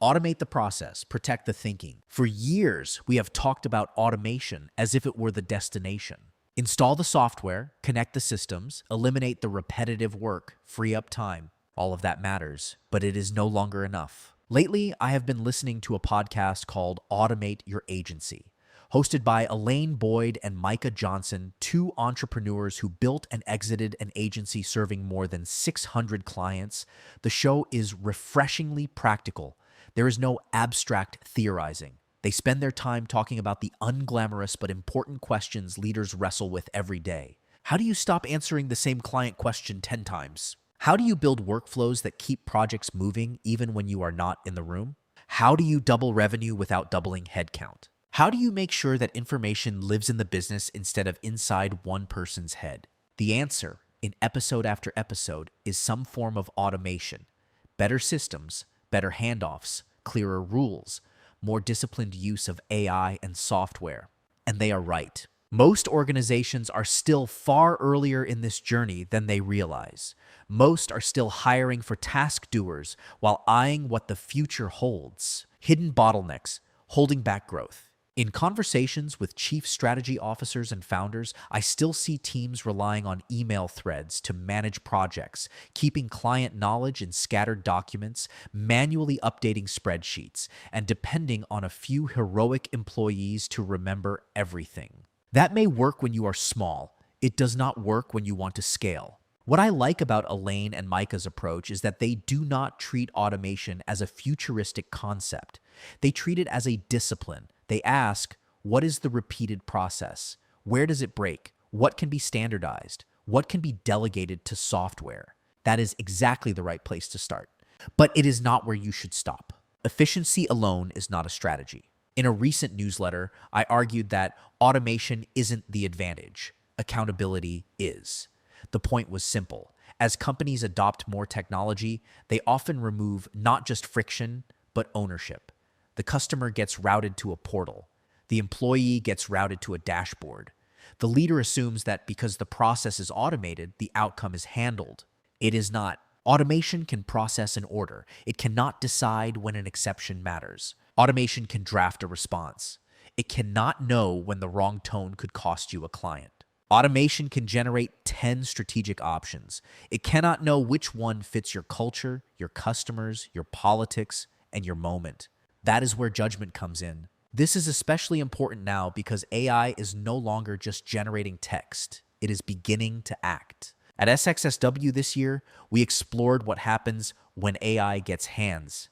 Automate the process, protect the thinking. For years, we have talked about automation as if it were the destination. Install the software, connect the systems, eliminate the repetitive work, free up time. All of that matters, but it is no longer enough. Lately, I have been listening to a podcast called Automate Your Agency, hosted by Elaine Boyd and Micah Johnson, two entrepreneurs who built and exited an agency serving more than 600 clients. The show is refreshingly practical. There is no abstract theorizing. They spend their time talking about the unglamorous but important questions leaders wrestle with every day. How do you stop answering the same client question 10 times? How do you build workflows that keep projects moving even when you are not in the room? How do you double revenue without doubling headcount? How do you make sure that information lives in the business instead of inside one person's head? The answer, in episode after episode, is some form of automation. Better systems, better handoffs, clearer rules, more disciplined use of AI and software. And they are right. Most organizations are still far earlier in this journey than they realize. Most are still hiring for task doers while eyeing what the future holds. Hidden bottlenecks, holding back growth. In conversations with chief strategy officers and founders, I still see teams relying on email threads to manage projects, keeping client knowledge in scattered documents, manually updating spreadsheets, and depending on a few heroic employees to remember everything. That may work when you are small. It does not work when you want to scale. What I like about Elaine and Micah's approach is that they do not treat automation as a futuristic concept. They treat it as a discipline. They ask, what is the repeated process? Where does it break? What can be standardized? What can be delegated to software? That is exactly the right place to start. But it is not where you should stop. Efficiency alone is not a strategy. In a recent newsletter, I argued that automation isn't the advantage. Accountability is. The point was simple. As companies adopt more technology, they often remove not just friction, but ownership. The customer gets routed to a portal. The employee gets routed to a dashboard. The leader assumes that because the process is automated, the outcome is handled. It is not. Automation can process an order. It cannot decide when an exception matters. Automation can draft a response. It cannot know when the wrong tone could cost you a client. Automation can generate 10 strategic options. It cannot know which one fits your culture, your customers, your politics, and your moment. That is where judgment comes in. This is especially important now because AI is no longer just generating text. It is beginning to act. At SXSW this year, we explored what happens when AI gets hands.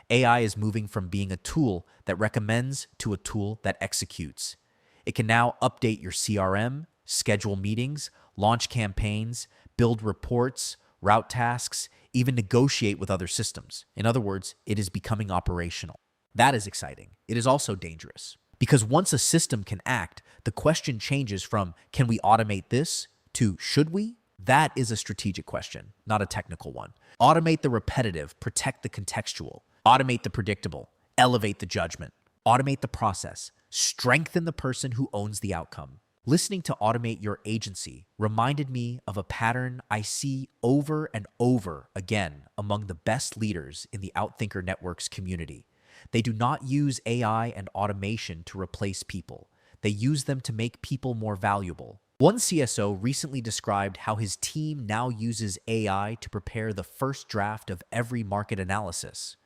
AI is moving from being a tool that recommends to a tool that executes. It can now update your CRM, schedule meetings, launch campaigns, build reports, route tasks, even negotiate with other systems. In other words, it is becoming operational. That is exciting. It is also dangerous. Because once a system can act, the question changes from, can we automate this, to should we? That is a strategic question, not a technical one. Automate the repetitive, protect the contextual. Automate the predictable, elevate the judgment. Automate the process, strengthen the person who owns the outcome. Listening to Automate Your Agency reminded me of a pattern I see over and over again among the best leaders in the Outthinker Network's community. They do not use AI and automation to replace people. They use them to make people more valuable. One CSO recently described how his team now uses AI to prepare the first draft of every market analysis.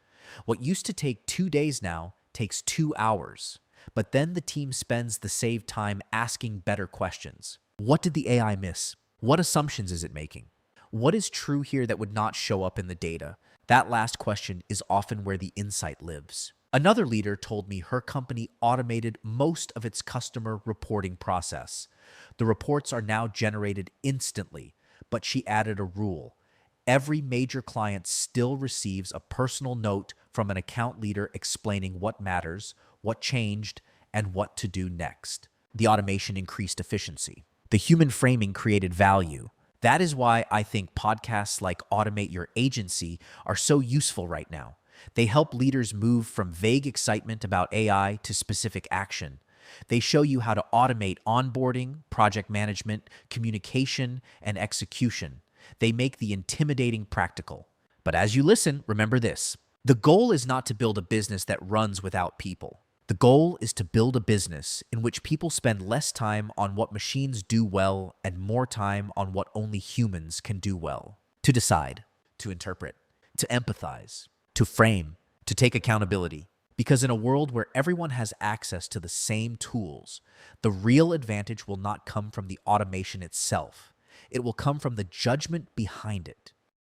What used to take 2 days now takes 2 hours. But then the team spends the saved time asking better questions. What did the AI miss? What assumptions is it making? What is true here that would not show up in the data? That last question is often where the insight lives. Another leader told me her company automated most of its customer reporting process. The reports are now generated instantly, but she added a rule. Every major client still receives a personal note from an account leader explaining what matters, what changed, and what to do next. The automation increased efficiency. The human framing created value. That is why I think podcasts like Automate Your Agency are so useful right now. They help leaders move from vague excitement about AI to specific action. They show you how to automate onboarding, project management, communication, and execution. They make the intimidating practical. But as you listen, remember this. The goal is not to build a business that runs without people. The goal is to build a business in which people spend less time on what machines do well and more time on what only humans can do well. To decide, to interpret, to empathize, to frame, to take accountability. Because in a world where everyone has access to the same tools, the real advantage will not come from the automation itself. It will come from the judgment behind it.